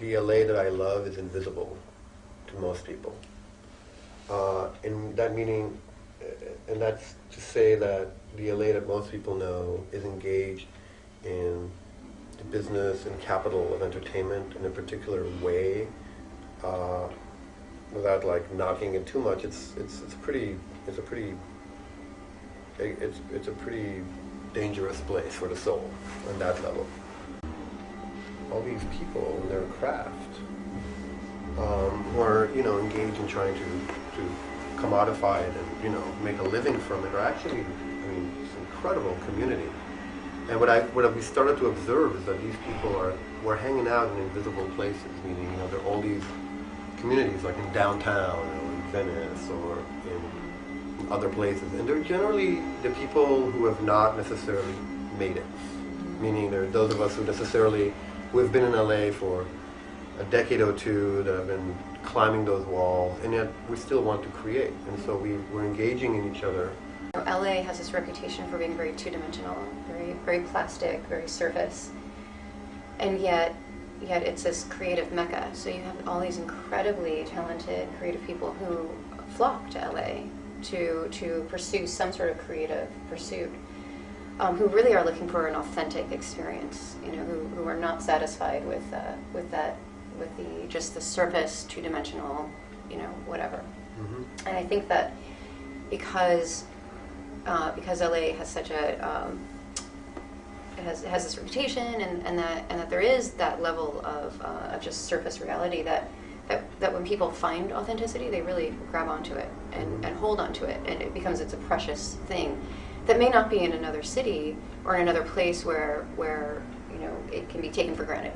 the LA that I love is invisible to most people. And that meaning, and that's to say that the LA that most people know is engaged in the business and capital of entertainment in a particular way, without like knocking it too much. It's a pretty dangerous place for the soul on that level. All these people in their craft, who are engaged in trying to commodify it and make a living from it, are actually, it's an incredible community. And what we started to observe is that these people were hanging out in invisible places, meaning there are all these communities like in downtown or in Venice or in other places, and they're generally the people who have not necessarily made it. Meaning there are those of us who have been in LA for a decade or two, that have been climbing those walls, and yet we still want to create. And so we're engaging in each other. LA has this reputation for being very two-dimensional, very plastic, very surface, and yet it's this creative mecca. So you have all these incredibly talented, creative people who flock to LA to pursue some sort of creative pursuit, who really are looking for an authentic experience. Who are not satisfied with just the surface, two-dimensional, whatever. Mm-hmm. And I think that because LA has such a has this reputation, and that there is that level of just surface reality, that when people find authenticity, they really grab onto it and hold onto it, and it becomes a precious thing that may not be in another city or in another place where it can be taken for granted.